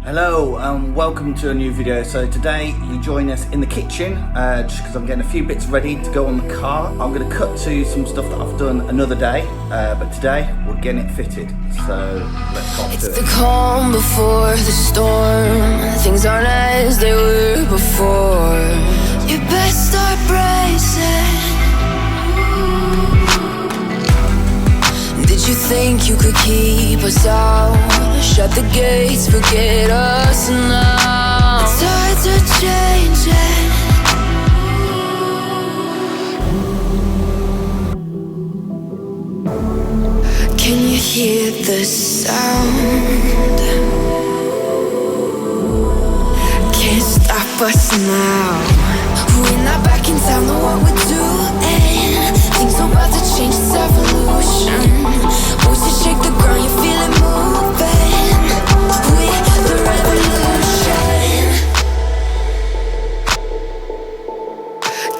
Hello and welcome to a new video. So today you join us in the kitchen just because I'm getting a few bits ready to go on the car. I'm going to cut to some stuff that I've done another day, but today we're getting it fitted. So let's hop to it. It's the calm before the storm. Things aren't as they were before. You best start bracing. Did you think you could keep us out? Shut the gates, forget us now. The tides are changing. Can you hear the sound? Can't stop us now. We're not back in town, know what we're doing. Things are about to change, it's evolution. Voices shake the ground, you feel it moving. We're the revolution.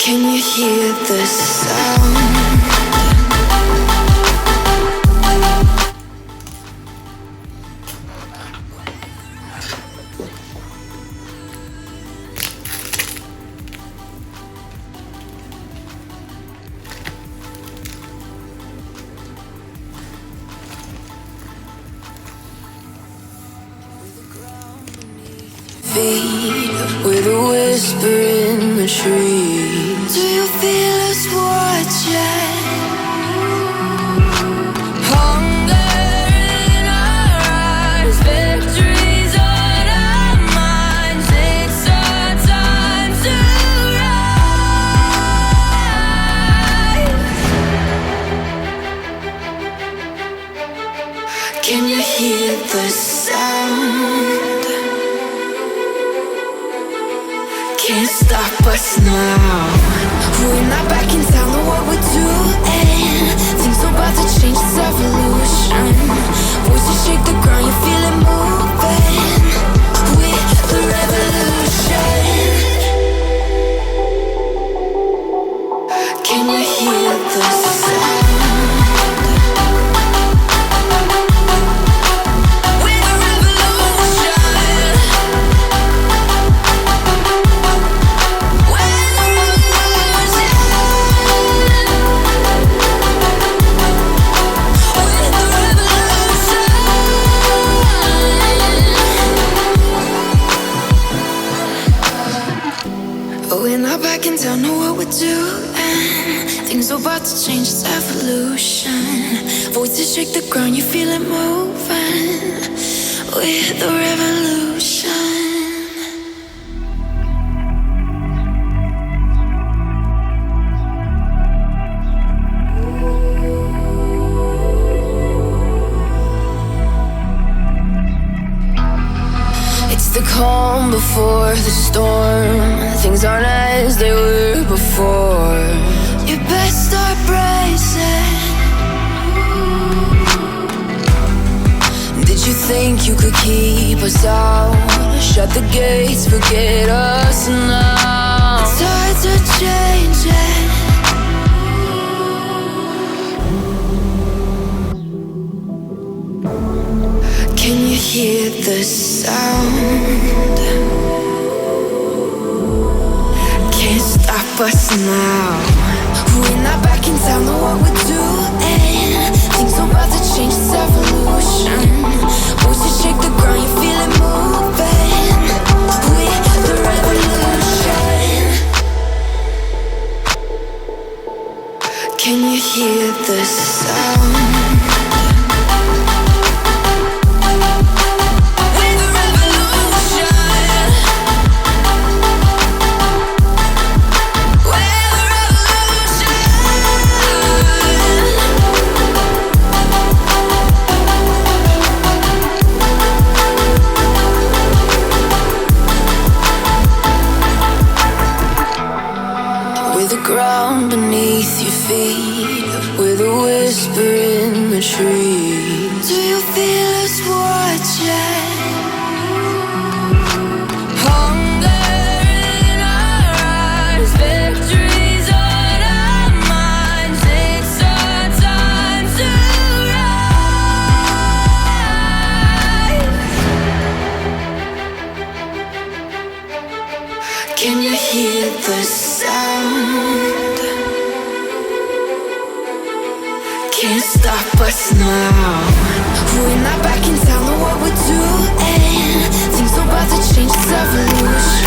Can you hear the sound? With a whisper in the trees. Do you feel us watching? Hunger in our eyes, victories on our minds. It's our time to rise. Can you hear the sound? Can't stop us now. We're not back in town, know what we're doing. Things are about to change, it's evolution. Voices shake the ground, you feel it moving. We're the revolution. Can you hear the sound? Don't know what we're doing. Things are about to change, it's evolution. Voices shake the ground, you feel it moving. We're the revolution. It's the calm before the storm. Things aren't as they were before. You best start bracing. Did you think you could keep us out? Shut the gates, forget us now. The tides are changing. Can you hear the sound? Can't stop us now. We're not back in town, know what we're doing. Things are about to change, it's evolution. Voices shake the ground, you feel it moving. We're the revolution. Can you hear the sound? Can you hear the sound? Can't stop us now. We're not back in town, know what we're doing. Things are about to change, it's evolution.